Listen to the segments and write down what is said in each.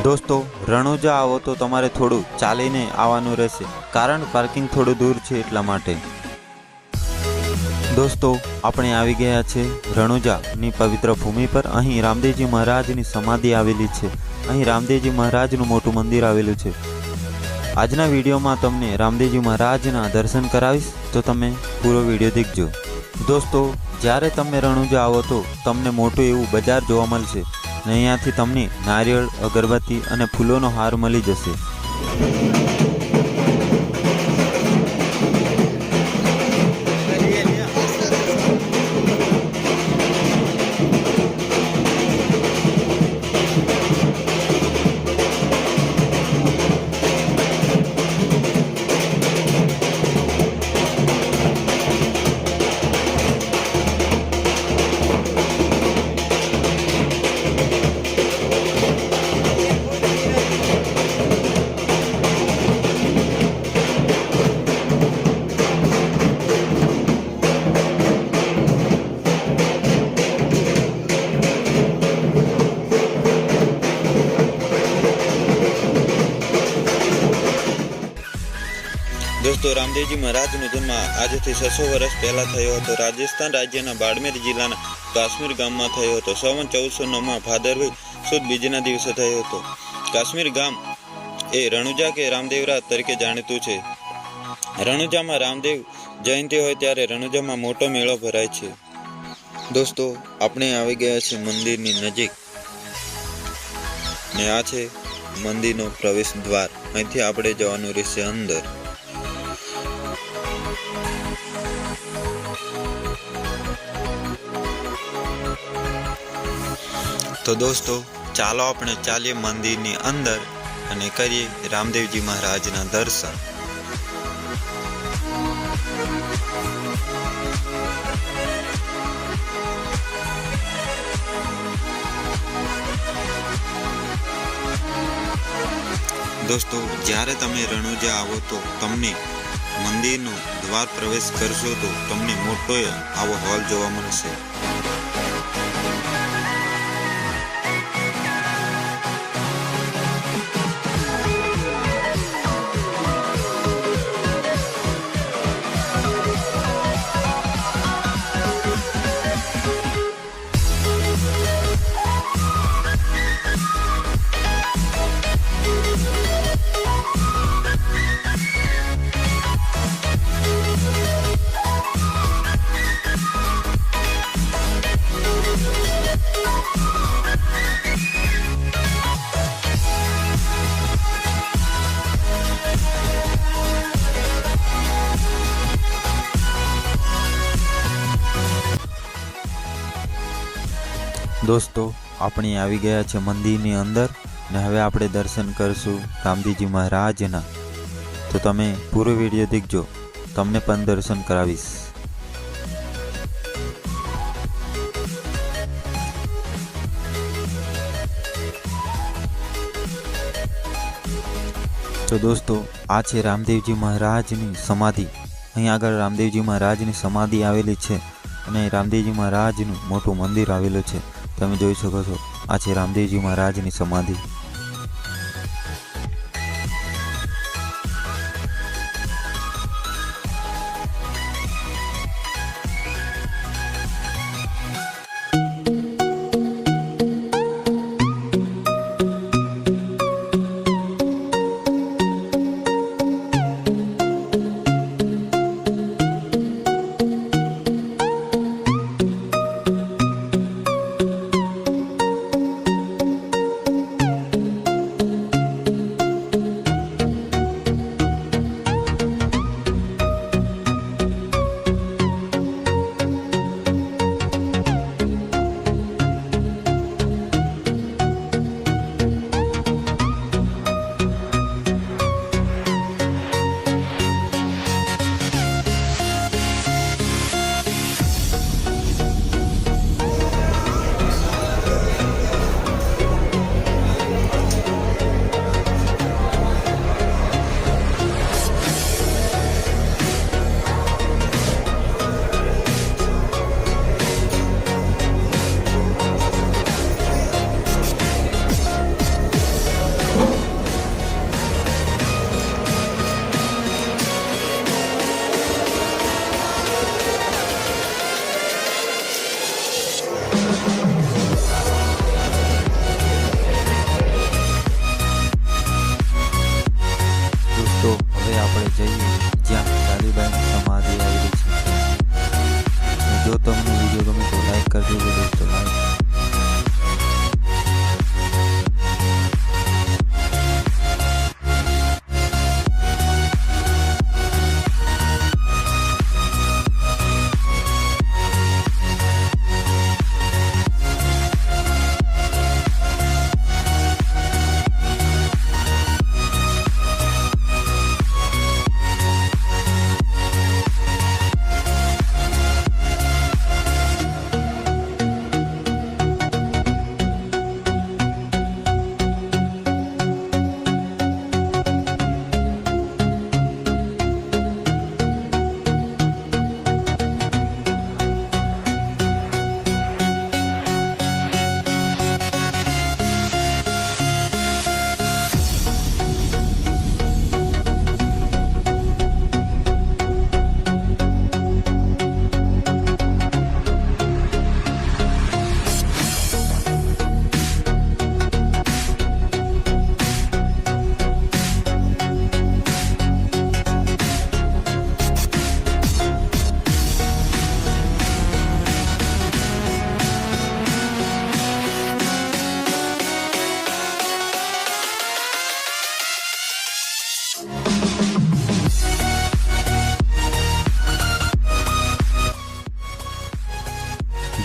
દોસ્તો રણુજા આવો તો તમારે થોડું ચાલીને આવવાનું રહેશે, કારણ પાર્કિંગ થોડું દૂર છે એટલા માટે। દોસ્તો આપણે આવી ગયા છે રણુજાની પવિત્ર ભૂમિ પર। અહીં રામદેવજી મહારાજની સમાધિ આવેલી છે। અહીં રામદેવજી મહારાજનું મોટું મંદિર આવેલું છે। આજના વિડીયોમાં તમને રામદેવજી મહારાજના દર્શન કરાવીશ, તો તમે પૂરો વિડીયો દેખજો। દોસ્તો જ્યારે તમે રણુજા આવો તો તમને મોટું એવું બજાર જોવા મળશે। અહીંયાથી તમને નારિયેળ, અગરબત્તી અને ફૂલોનો હાર મળી જશે। दोस्तों रामदेवजी महाराजનો जन्म આજથી 600 વર્ષ પહેલા થયો હતો। રાજસ્થાન રાજ્યના બાડમેર જિલ્લાના કાશ્મીર ગામમાં થયો હતો। સંવત 1409માં ભાદરવી સુદ બીજના દિવસે થયો હતો। કાશ્મીર ગામ એ રણુજા કે રામદેવરા તરીકે જાણીતું છે। રણુજામાં રામદેવ જયંતિ હોય ત્યારે રણુજામાં મોટો મેળો ભરાય છે। દોસ્તો આપણે આવી ગયા છે મંદિરની નજીક ને આ છે મંદિરનો પ્રવેશ દ્વાર। અહીંથી આપણે જવાનું રહેશે અંદર। तो दोस्तों चालो अपने चालीए मंदिर अंदर अने करिए रामदेवजी महाराज ना दर्शन। दोस्तों ज्यारे तमे रणुजा आवो तो तमने मंदिर नो द्वार प्रवेश करशो तो तमने मोटो आवो हॉल जोवा मळशे। दोस्तों अपने आवी गया छे मंदिरनी अंदर ने हवे आपणे दर्शन करशुं रामदेवजी महाराजना। तो तमे पूरो विडियो देखजो, तमने पण दर्शन करावीश। तो दोस्तों आ छे रामदेवजी महाराजनी समाधि। अहीं आगळ रामदेवजी महाराजनी समाधि आवेली छे अने रामदेवजी महाराजनुं मोटुं मंदिर आवेलुं छे। તમે જોઈ શકો છો આ છે રામદેવજી મહારાજની સમાધિ। જઈએ જ્યાં ડાલીબાઈની સમાધિ આવેલી છે। જો તમને વિડીયો ગમે તો લાઈક કરજો દોસ્તો, લાઈક।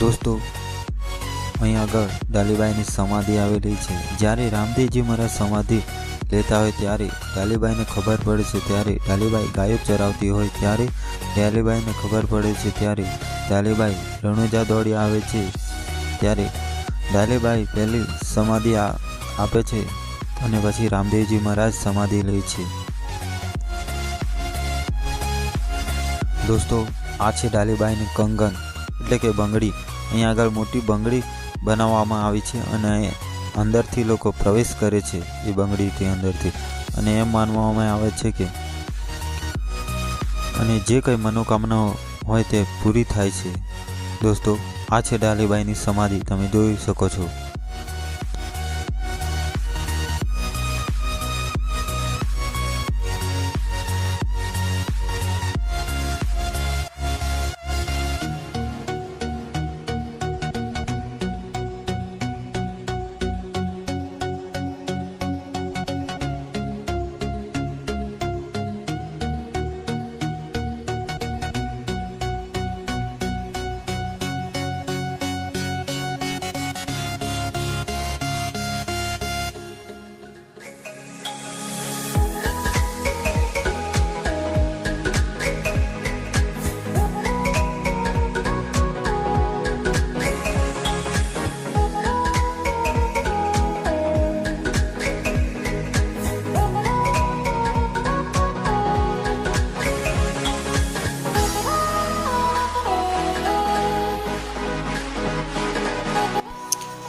દોસ્તો, અહીં આગળ ડાલીબાઈની સમાધિ આવેલી છે। જ્યારે રામદેવજી મહારાજ સમાધિ લેતા હોય ત્યારે ડાલીબાઈને ખબર પડે છે, ત્યારે ડાલીબાઈ ગાયો ચરાવતી હોય ત્યારે ડાલીબાઈને ખબર પડે છે, ત્યારે ડાલીબાઈ રણુજા દોડી આવે છે। ત્યારે ડાલીબાઈ પહેલી સમાધિ આપે છે અને પછી રામદેવજી મહારાજ સમાધિ લે છે। દોસ્તો, આ છે ડાલીબાઈની કંગન એટલે કે બંગડી। અહીંયા આગળ મોટી બંગડી બનાવવામાં આવી છે અને અંદરથી લોકો પ્રવેશ કરે છે એ બંગડીથી અંદરથી, અને એમ માનવામાં આવે છે કે અને જે કંઈ મનોકામના હોય તે પૂરી થાય છે। દોસ્તો, આ છે ડાલીબાઈની સમાધિ, તમે જોઈ શકો છો।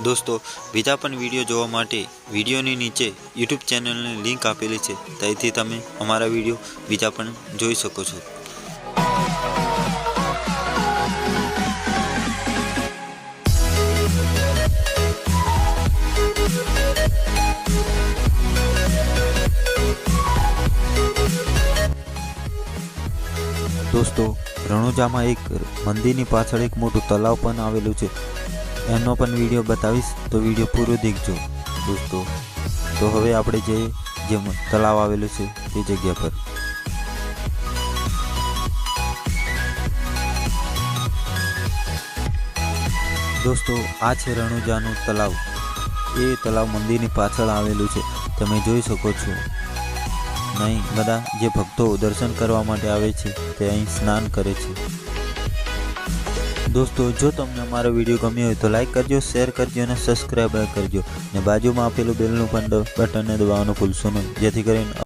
દોસ્તો, બીજા પણ વિડીયો જોવા માટે વિડીયોની નીચે યુટ્યુબ ચેનલની લિંક આપેલી છે, ત્યાંથી તમે અમારા વિડીયો બીજા પણ જોઈ શકો છો। દોસ્તો, રણુજામાં એક મંદિરની પાછળ એક મોટું તલાવ પણ આવેલું છે, એમનો પણ વિડીયો બતાવીશ, તો વિડીયો પૂરો દેખજો દોસ્તો। તો હવે આપણે જઈએ જે તલાવ આવેલું છે તે જગ્યા પર। દોસ્તો, આ છે રણુજાનું તલાવ। એ તલાવ મંદિરની પાછળ આવેલું છે, તમે જોઈ શકો છો। અહીં બધા જે ભક્તો દર્શન કરવા માટે આવે છે તે અહીં સ્નાન કરે છે। દોસ્તો, જો તમને અમારો વિડીયો ગમ્યો હોય તો લાઈક કરજો, શેર કરજો અને સબસ્ક્રાઈબ કરજો, અને બાજુમાં આપેલું બેલનું પણ બટનને દબાવવાનું ભૂલશો નહીં, જેથી કરીને